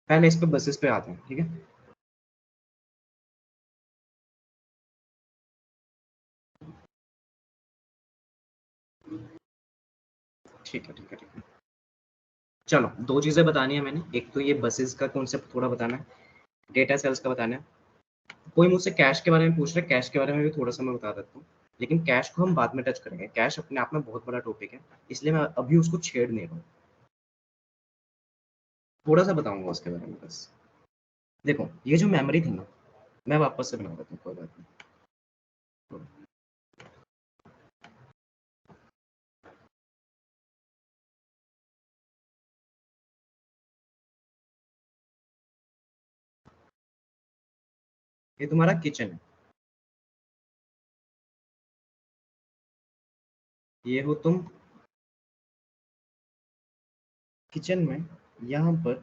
पहले इस पे बसेस पे आते हैं, ठीक है। ठीक है, ठीक है, ठीक है। चलो, दो चीज़ें बतानी है मैंने, एक तो ये बसेस का कॉन्सेप्ट थोड़ा बताना है, डेटा सेल्स का बताना है। कोई मुझसे कैश के बारे में पूछ रहा है, कैश के बारे में भी थोड़ा सा मैं बता देता हूँ, लेकिन कैश को हम बाद में टच करेंगे, कैश अपने आप में बहुत बड़ा टॉपिक है, इसलिए मैं अभी उसको छेड़ नहीं रहा हूँ, थोड़ा सा बताऊंगा उसके बारे में बस। देखो, ये जो मेमोरी थी ना, मैं वापस से बना देता हूँ, कोई बात नहीं। ये तुम्हारा किचन है, ये हो तुम किचन में, यहाँ पर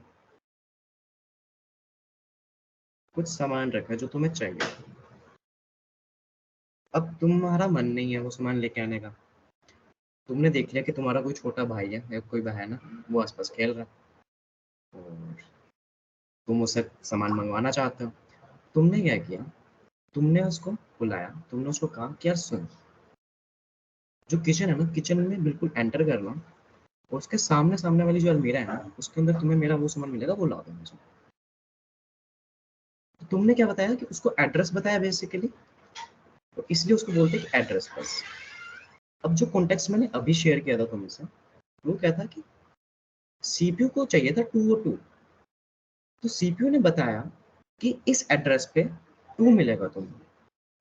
कुछ सामान रखा है जो तुम्हें चाहिए। अब तुम्हारा मन नहीं है वो सामान लेके आने का, तुमने देख लिया कि तुम्हारा कोई छोटा भाई है या कोई बहन है, वो आसपास खेल रहा है और तुम उससे सामान मंगवाना चाहते हो। तुमने क्या किया, तुमने उसको बुलाया, तुमने उसको कहा कि यार सुन, जो किचन है ना, किचन में बिल्कुल एंटर करना, और उसके सामने सामने वाली जो अलमीरा है ना, उसके अंदर तुम्हें मेरा वो सामान मिलेगा, वो ला दो मुझे। तो तुमने क्या बताया कि उसको एड्रेस बताया बेसिकली, तो इसलिए उसको बोलते हैं कि एड्रेस बस। अब जो कॉन्टेक्स्ट मैंने अभी शेयर किया था तुमसे, वो क्या था कि सीपीयू को चाहिए था 202, तो सीपीयू ने बताया कि इस एड्रेस पे 2 मिलेगा तुम्हें,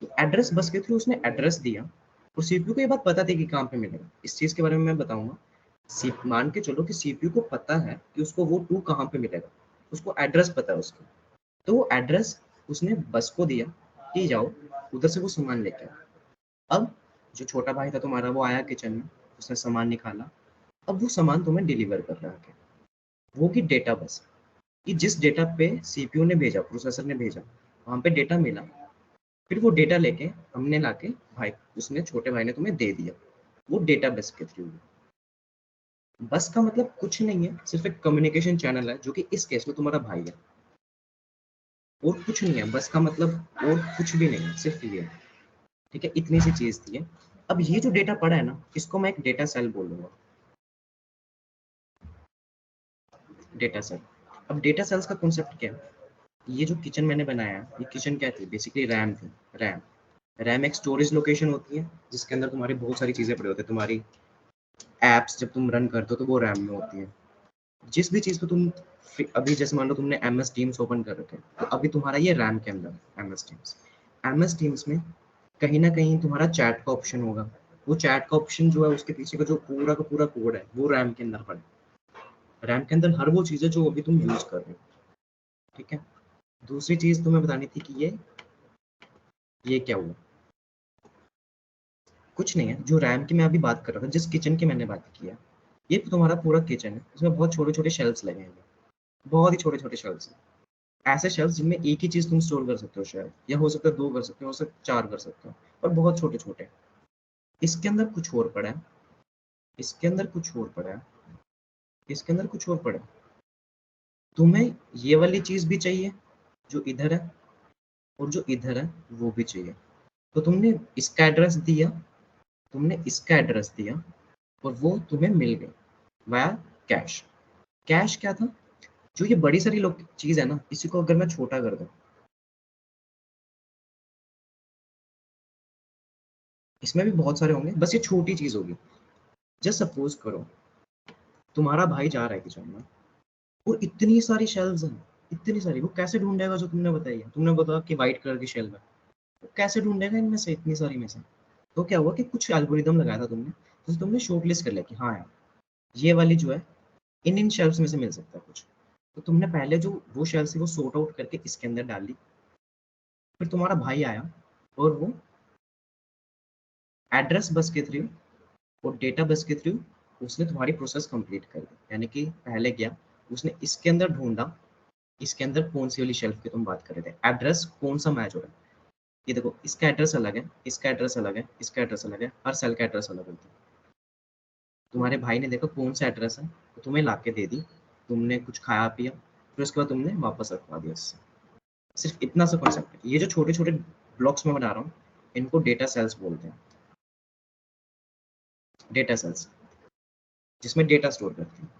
तो एड्रेस बस के थ्रू उसने एड्रेस दिया, और सीपीयू को ये बात पता थी कि कहाँ पे मिलेगा, इस चीज़ के बारे में मैं बताऊंगा। मान के चलो कि सीपीयू को पता है कि उसको वो 2 कहाँ पे मिलेगा, उसको एड्रेस पता है उसको, तो वो एड्रेस उसने बस को दिया कि जाओ उधर से वो सामान लेके आओ। अब जो छोटा भाई था तुम्हारा, वो आया किचन में, उसने सामान निकाला, अब वो सामान तुम्हें डिलीवर कर रहा है, वो की डेटा बस, कि जिस डेटा पे सीपीयू ने भेजा, प्रोसेसर ने भेजा, वहाँ पे डेटा मिला, फिर वो डेटा लेके हमने लाके भाई, उसने छोटे भाई ने तुम्हें दे दिया, वो डेटा बस के थ्रू। बस का मतलब कुछ नहीं है, सिर्फ एक कम्युनिकेशन चैनल है, जो कि इस केस में तुम्हारा भाई है, और कुछ नहीं है। बस का मतलब और कुछ भी नहीं है, सिर्फ ये। ठीक है, इतनी सी चीज थी ये। अब ये जो डेटा पड़ा है ना, इसको मैं एक डेटा सेल बोलूंगा, डेटा सेल। अब डेटा सेल्स का कॉन्सेप्ट क्या है? ये जो किचन मैंने बनाया है, ये किचन क्या थी? बेसिकली रैम थी। रैम रैम एक स्टोरेज लोकेशन होती है, जिसके अंदर तुम्हारी बहुत सारी चीजें पड़ी होती है। तुम्हारी एप्स जब तुम रन करते हो तो वो रैम में होती है। जिस भी चीज को तुम अभी जैसे मान लो तुमने MS टीम्स ओपन कर रखे, तो अभी तुम्हारा ये रैम के अंदर है MS टीम्स। MS टीम्स में कहीं ना कहीं तुम्हारा चैट का ऑप्शन होगा। वो चैट का ऑप्शन जो है, उसके पीछे का पूरा कोड है, वो रैम के अंदर पड़ा है। रैम के अंदर हर वो चीज़ है जो अभी तुम यूज कर रहे हो। ठीक है। दूसरी चीज तुम्हें बतानी थी कि ये क्या हुआ। कुछ नहीं है, जो रैम की मैं अभी बात कर रहा था, जिस किचन की मैंने बात की है, ये तुम्हारा पूरा किचन है। इसमें बहुत छोटे छोटे शेल्फ्स लगे हैं, बहुत ही छोटे छोटे शेल्फ्स हैं। ऐसे शेल्फ्स जिनमें एक ही चीज तुम स्टोर कर सकते हो शायद, या हो सकता है दो कर सकते हो सकता है चार कर सकते हो, और बहुत छोटे छोटे। इसके अंदर कुछ और पड़ा है, इसके अंदर कुछ और पड़ा है, इसके अंदर कुछ और पड़ा है। तुम्हें ये वाली चीज भी चाहिए जो इधर है, और जो इधर है वो भी चाहिए। तो तुमने इसका एड्रेस दिया, तुमने इसका एड्रेस दिया, और वो तुम्हें मिल गई वाया कैश। कैश क्या था? जो ये बड़ी सारी लोग चीज है ना, इसी को अगर मैं छोटा कर दूं, इसमें भी बहुत सारे होंगे, बस ये छोटी चीज होगी। जस्ट सपोज करो तुम्हारा भाई जा रहा है किचन में, और इतनी सारी शेल्व्स हैं, इतनी सारी। वो कैसे ढूंढेगा? जो तुमने बताई है, तुमने बताया कि व्हाइट कलर की शेल्व है, वो कैसे ढूंढेगा इनमें से, इतनी सारी में से? तो क्या हुआ कि कुछ एल्गोरिदम लगाया था तुमने, तो तुमने शॉर्ट लिस्ट कर लिया कि हाँ यार, ये वाली जो है इन इन शेल्व्स में से मिल सकता है कुछ। तो तुमने पहले जो वो शेल्व्स थी वो सॉर्ट आउट करके इसके अंदर डाल दी। फिर तुम्हारा भाई आया, और वो एड्रेस बस के थ्रू और डेटा बस के थ्रू उसने तुम्हारी प्रोसेस कंप्लीट कर दी। यानी कि पहले गया, उसने इसके अंदर ढूंढा, इसके अंदर कौन सी वाली शेल्फ की तुम बात कर रहे थे, एड्रेस कौन सा मैच हो रहा है। ये देखो, इसका एड्रेस अलग है, इसका एड्रेस अलग है, इसका एड्रेस अलग है, हर सेल का एड्रेस अलग होता है। तुम्हारे भाई ने देखो कौन सा एड्रेस है, तो तुम्हें ला के दे दी। तुमने कुछ खाया पिया, फिर उसके बाद तुमने वापस रखवा दिया उससे। सिर्फ इतना सा कॉन्सेप्ट है। ये जो छोटे छोटे ब्लॉक्स में बना रहा हूँ, इनको डेटा सेल्स बोलते हैं। डेटा सेल्स, जिसमें डेटा स्टोर करते हैं।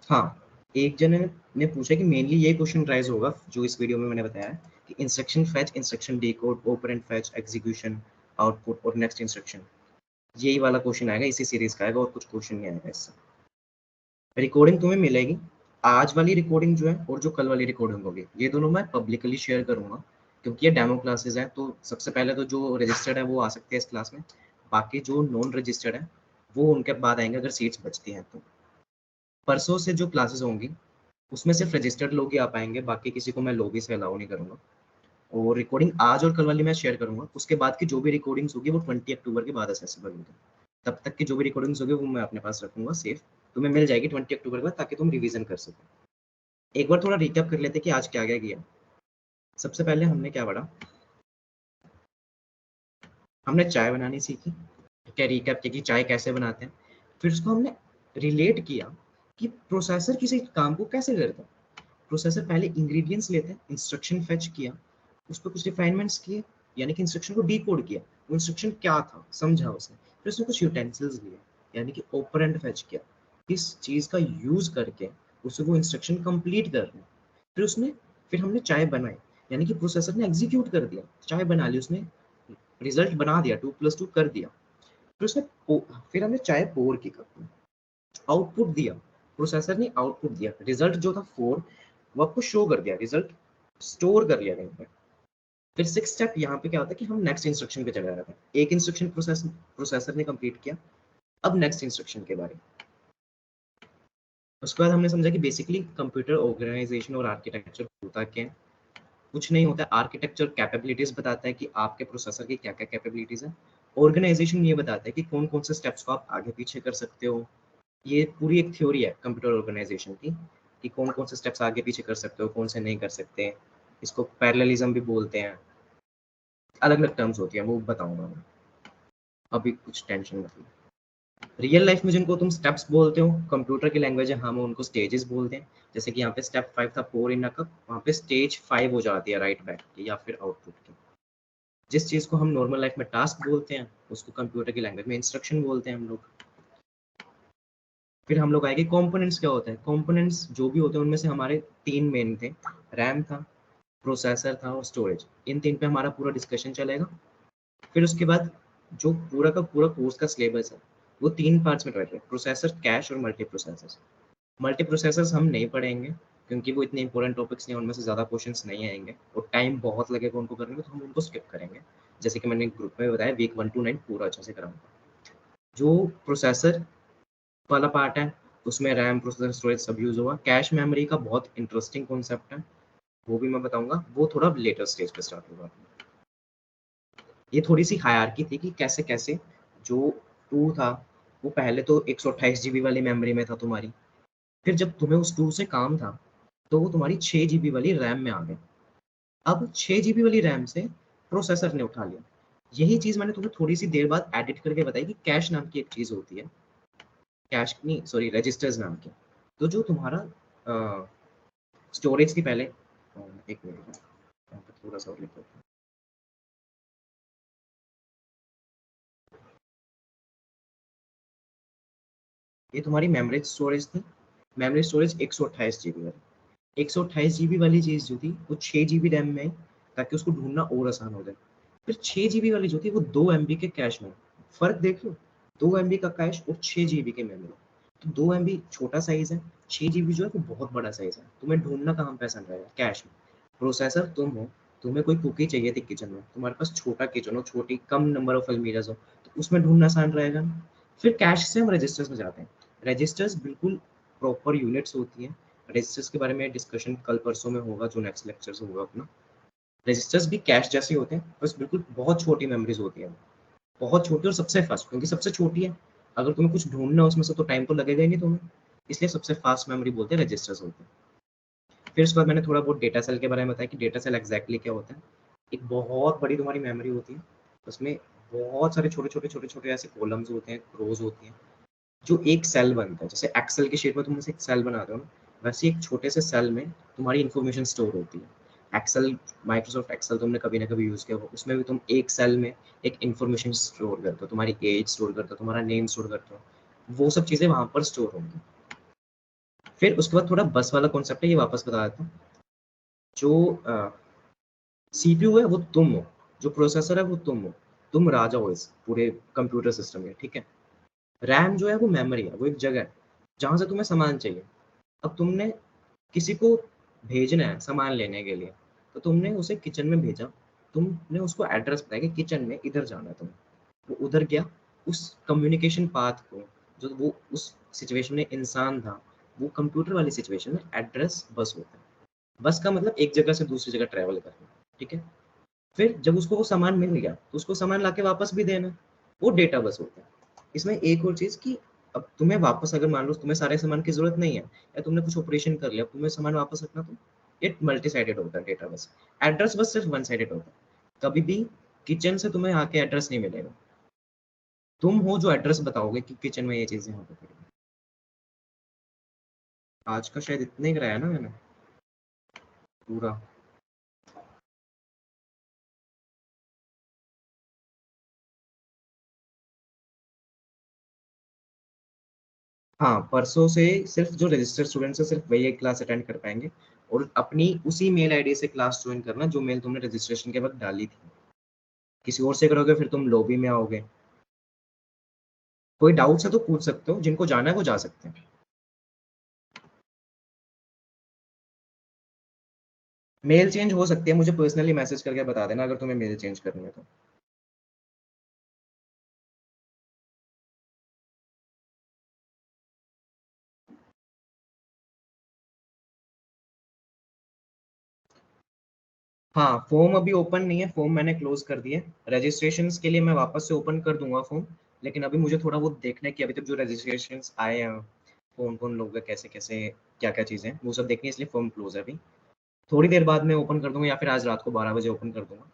हाँ, एक जने ने पूछा कि मेनली ये क्वेश्चन राइज होगा जो इस वीडियो में मैंने बताया है, कि instruction fetch, instruction decode, operand fetch, execution, output और नेक्स्ट इंस्ट्रक्शन। यही वाला क्वेश्चन आएगा, इसी सीरीज का आएगा, और कुछ क्वेश्चन नहीं आएगा इससे। रिकॉर्डिंग तुम्हें मिलेगी, आज वाली रिकॉर्डिंग जो है और जो कल वाली रिकॉर्डिंग होगी, ये दोनों मैं पब्लिकली शेयर करूंगा, क्योंकि ये डेमो क्लासेस हैं। तो सबसे पहले तो जो रजिस्टर्ड है वो आ सकते हैं इस क्लास में, बाकी जो नॉन रजिस्टर्ड है वो उनके बाद आएंगे, अगर सीट्स बचती हैं तो। परसों से जो क्लासेस होंगी उसमें सिर्फ रजिस्टर्ड लोग ही आ पाएंगे, बाकी किसी को मैं लॉबी से अलाउ नहीं करूंगा। और रिकॉर्डिंग आज और कल वाली मैं शेयर करूंगा, उसके बाद की जो भी रिकॉर्डिंग्स होगी वो 20 अक्टूबर के बाद एक्सेसिबल होगी। तब तक की जो भी रिकॉर्डिंग्स होगी वो मैं अपने पास रखूंगा सेफ, तुम्हें मिल जाएगी 20 अक्टूबर के बाद, ताकि तुम रिवीजन कर सको। एक बार थोड़ा रिकैप कर लेते हैं कि आज क्या क्या किया। सबसे पहले हमने क्या पढ़ा? हमने चाय बनानी सीखी। क्या रिकैप किया कि चाय कैसे बनाते हैं। फिर उसको हमने रिलेट किया कि प्रोसेसर किसी काम को कैसे करता है। प्रोसेसर पहले इंग्रेडिएंट्स लेते हैं, इंस्ट्रक्शन फेच किया, उस पर कुछ रिफाइनमेंट्स किए, यानी कि इंस्ट्रक्शन को डीकोड किया, वो इंस्ट्रक्शन क्या था समझा उसने। फिर उसने कुछ यूटेंसिल्स लिए, यानी कि ऑपरेंड फेच किया, किस चीज का यूज करके उसे वो इंस्ट्रक्शन कंप्लीट कर रहे हैं। फिर उसने फिर हमने चाय बनाई, यानी कि प्रोसेसर ने एग्जीक्यूट कर दिया, चाय बना ली उसने, रिजल्ट बना दिया, 2+2 कर दिया। फिर उसने फिर हमने चाय पोर की कप में, आउटपुट दिया, प्रोसेसर ने आउटपुट दिया, रिजल्ट जो था 4, वो आपको शो कर दिया, रिजल्ट स्टोर कर लिया कहीं पे। फिर 6 स्टेप यहाँ पे क्या होता है कि हम नेक्स्ट इंस्ट्रक्शन पे चले जाते हैं। एक इंस्ट्रक्शन प्रोसेसर ने कंप्लीट किया, अब नेक्स्ट इंस्ट्रक्शन के बारे में। उसके बाद हमने समझा कि बेसिकली कंप्यूटर ऑर्गेनाइजेशन और आर्किटेक्चर होता क्या है। कुछ नहीं होता है। आर्किटेक्चर कैपेबिलिटीज बताता है कि आपके प्रोसेसर की क्या क्या कैपेबिलिटीज है। ऑर्गेनाइजेशन ये बताता है कि कौन कौन से स्टेप्स को आप आगे पीछे कर सकते हो। ये पूरी एक थ्योरी है कंप्यूटर ऑर्गेनाइजेशन की कि कौन कौन से स्टेप्स आगे पीछे कर सकते हो, कौन से नहीं कर सकते। इसको पैरेललिज्म भी बोलते हैं, अलग अलग टर्म्स होती है, वो बताऊंगा मैं। अभी कुछ टेंशन मत लो। रियल लाइफ में जिनको तुम स्टेप्स बोलते हो, कंप्यूटर की लैंग्वेज है, हम उनको स्टेजेस बोलते हैं। जैसे कि यहाँ पे स्टेप 5 था पोर इन अ कप, वहाँ पे स्टेज 5 हो जाती है राइट बैक की या फिर आउटपुट की। जिस चीज़ को हम नॉर्मल लाइफ में टास्क बोलते हैं, उसको कंप्यूटर की लैंग्वेज में इंस्ट्रक्शन बोलते हैं हम लोग। फिर हम लोग आएंगे कंपोनेंट्स क्या होते हैं। कंपोनेंट्स जो भी होते हैं उनमें से हमारे 3 मेन थे, रैम था, प्रोसेसर था और स्टोरेज। इन 3 पे हमारा पूरा डिस्कशन चलेगा। फिर उसके बाद जो पूरा का पूरा कोर्स का सिलेबस है वो 3 पार्ट्स में डिवाइड है, प्रोसेसर, कैश और मल्टी प्रोसेसर्स। मल्टी प्रोसेसर्स हम नहीं पढ़ेंगे क्योंकि वो इतने इंपॉर्टेंट टॉपिक्स नहीं, उनमें से ज़्यादा क्वेश्चंस नहीं आएंगे और टाइम बहुत लगेगा उनको करने में, तो हम उनको स्किप करेंगे। जैसे कि मैंने ग्रुप में बताया, वीक 1 to 9 पूरा अच्छे से कराऊंगा। जो प्रोसेसर वाला पार्ट है उसमें रैम, प्रोसेसर, स्टोरेज सब यूज होगा। कैश मेमोरी का बहुत इंटरेस्टिंग कॉन्सेप्ट है, वो भी मैं बताऊंगा, वो थोड़ा लेटर स्टेज पे स्टार्ट होगा। ये थोड़ी सी हायरार्की थी कि कैसे कैसे जो टू था वो पहले तो 128 GB वाली मेमोरी में था तुम्हारी, फिर जब तुम्हें उस टू से काम था तो वो तुम्हारी 6 GB वाली रैम में आ गए। अब 6 GB वाली रैम से प्रोसेसर ने उठा लिया। यही चीज मैंने तुम्हें थोड़ी सी देर बाद एडिट करके बताई कि कैश नाम की एक चीज होती है, कैश नहीं सॉरी रजिस्टर्स नाम की। तो जो तुम्हारा स्टोरेज थी पहले, एक मिनट यहाँ पे थोड़ा सा और लिख देता हूँ। ये तुम्हारी मेमोरी स्टोरेज थी, मेमोरी स्टोरेज 128 GB वाली। 128 GB वाली चीज जो थी वो 6 GB रैम में आई, ताकि उसको ढूंढना और आसान हो जाए। फिर 6 GB वाली जो थी वो 2 MB के कैश में। फर्क देख लो, 2 MB का कैश और 6 GB की मेमोरी। तो 2 MB छोटा साइज है, 6 GB जो है वो बहुत बड़ा साइज है। तुम्हें ढूंढना कहाँ पे आसान रहेगा, कैश में। प्रोसेसर तुम हो, तुम्हें कोई कुकी चाहिए थी किचन में, तुम्हारे पास छोटा किचन हो, छोटी कम नंबर ऑफ अलमीराज हो, तो उसमें ढूंढना आसान रहेगा। फिर कैश से हम रजिस्टर्स में जाते हैं। रजिस्टर्स बिल्कुल प्रॉपर यूनिट्स होती हैं। रजिस्टर्स के बारे में डिस्कशन कल परसों में होगा, जो नेक्स्ट लेक्चर से होगा अपना। रजिस्टर्स भी कैश जैसे होते हैं, बस बिल्कुल बहुत छोटी मेमोरीज होती है, बहुत छोटी और सबसे फास्ट, क्योंकि सबसे छोटी है। अगर तुम्हें कुछ ढूंढना है उसमें से तो टाइम तो लगेगा ही नहीं तुम्हें, इसलिए सबसे फास्ट मेमोरी बोलते हैं रजिस्टर्स होते हैं। फिर उसके बाद मैंने थोड़ा बहुत डेटा सेल के बारे में बताया कि डेटा सेल एग्जैक्टली क्या होता है। एक बहुत बड़ी तुम्हारी मेमोरी होती है, उसमें बहुत सारे छोटे छोटे छोटे छोटे ऐसे कॉलम्स होते हैं, रोज होती हैं, जो एक सेल बनता है। जैसे एक्सेल की शीट में तुम जैसे एक सेल बनाते हो ना, वैसे एक छोटे से सेल में तुम्हारी इन्फॉर्मेशन स्टोर होती है। एक्सेल, माइक्रोसॉफ्ट एक्सेल तुमने कभी ना कभी यूज किया हो, उसमें भी तुम एक सेल में एक इन्फॉर्मेशन स्टोर करते हो, तुम्हारी एज स्टोर करते हो, तुम्हारा नेम स्टोर करते हो, वो सब चीजें वहां पर स्टोर होंगी। फिर उसके बाद थोड़ा बस वाला कॉन्सेप्ट है, ये वापस बता देता हूँ। जो सीपीयू है वो तुम हो, जो प्रोसेसर है वो तुम हो, तुम राजा हो इस पूरे कंप्यूटर सिस्टम में, ठीक है। रैम जो है वो मेमोरी है, वो एक जगह है जहां से तुम्हें सामान चाहिए। अब तुमने किसी को भेजना है सामान लेने के लिए, तो तुमने उसे किचन में भेजा, तुमने उसको एड्रेस बताया कि किचन में इधर जाना है तुम्हें, वो उधर गया। उस कम्युनिकेशन पाथ को, जो वो उस सिचुएशन में इंसान था, वो कंप्यूटर वाली सिचुएशन में एड्रेस बस होता है। बस का मतलब एक जगह से दूसरी जगह ट्रेवल करना, ठीक है। फिर जब उसको वो सामान मिल गया तो उसको सामान लाके वापस भी देना, वो डेटा बस होता है। इसमें एक और चीज कि अब तुम्हें वापस, अगर मान लो तुम्हें सारे सामान की जरूरत नहीं है या तुमने कुछ ऑपरेशन कर लिया, अब तुम्हें सामान वापस रखना, तो ये मल्टी साइडेड होता है डेटा बस। एड्रेस बस सिर्फ वन साइडेड होता है, कभी भी किचन से तुम्हें आके एड्रेस नहीं मिलेगा। तुम हो जो एड्रेस बताओगे कि किचन में ये चीजें यहाँ पे पड़ी हैं। आज का शायद इतना ही कराया ना मैंने पूरा। हाँ, परसों से सिर्फ जो रजिस्टर्ड स्टूडेंट्स है सिर्फ वही एक क्लास अटेंड कर पाएंगे, और अपनी उसी मेल आईडी से क्लास ज्वाइन करना जो मेल तुमने रजिस्ट्रेशन के वक्त डाली थी। किसी और से करोगे फिर तुम लॉबी में आओगे। कोई डाउट्स है तो पूछ सकते हो, जिनको जाना है वो जा सकते हैं। मेल चेंज हो सकती है, मुझे पर्सनली मैसेज करके बता देना अगर तुम्हें मेल चेंज करनी है तो। हाँ, फॉर्म अभी ओपन नहीं है, फॉर्म मैंने क्लोज कर दिए। रजिस्ट्रेशन के लिए मैं वापस से ओपन कर दूंगा फॉर्म, लेकिन अभी मुझे थोड़ा वो देखना है कि अभी तक जो रजिस्ट्रेशंस आए हैं कौन-कौन लोग हैं, कैसे-कैसे, क्या-क्या चीज़ें हैं, वो सब देखनी है, इसलिए फॉर्म क्लोज़ है अभी। थोड़ी देर बाद मैं ओपन कर दूँगा या फिर आज रात को 12 बजे ओपन कर दूँगा।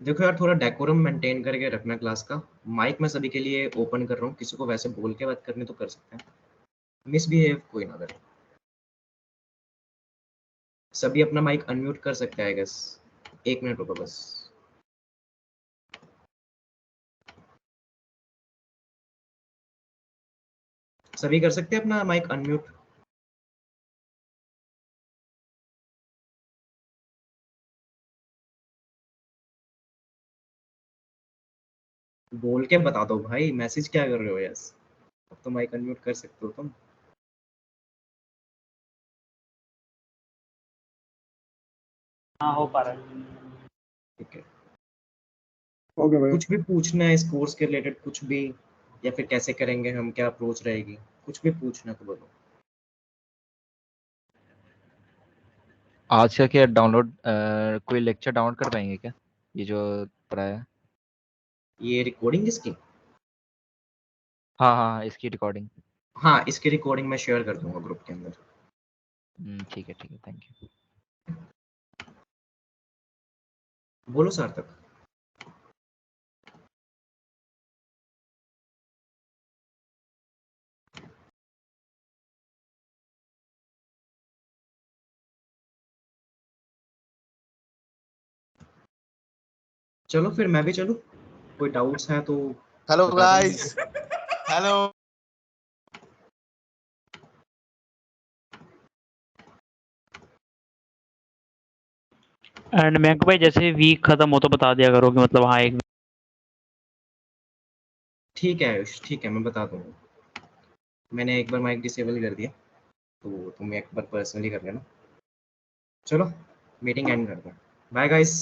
देखो यार, थोड़ा डेकोरम मेंटेन करके रखना क्लास का। माइक मैं सभी के लिए ओपन कर रहा हूँ, किसी को वैसे बोल के बात करनी तो कर सकते हैं। मिसबिहेव कोई ना करे। सभी अपना माइक अनम्यूट कर सकते हैं आई गेस। 1 मिनट रुको बस। सभी कर सकते हैं अपना माइक अनम्यूट? बोल के बता दो भाई, मैसेज क्या कर रहे हो? यस, अब तो माइक अनम्यूट कर सकते हो तुम। हाँ हो पा रहा है। ठीक है। ओके भाई। कुछ भी पूछना है इस कोर्स के रिलेटेड, कुछ भी, या फिर कैसे करेंगे हम, क्या अप्रोच रहेगी, कुछ भी पूछना तो बोलो। आज का क्या डाउनलोड कोई लेक्चर डाउनलोड कर पाएंगे क्या, ये जो पढ़ाया है? ये रिकॉर्डिंग इसकी? हाँ हाँ हाँ, इसकी रिकॉर्डिंग। हाँ, इसकी रिकॉर्डिंग मैं शेयर कर दूंगा ग्रुप के अंदर। ठीक है, थैंक यू। बोलो सार्थक। चलो फिर मैं भी चलूं, कोई डाउट्स हैं तो हेलो बता देना गाइस, हेलो। एंड मैंको भाई जैसे वीक खत्म हो तो बता दिया करो कि मतलब हाँ एक। ठीक है आयुष, ठीक है, मैं बता दूंगा। मैंने एक बार माइक डिसेबल कर दिया, तो तुम एक बार पर्सनली कर लेना। चलो मीटिंग एंड करते हैं। Bye guys.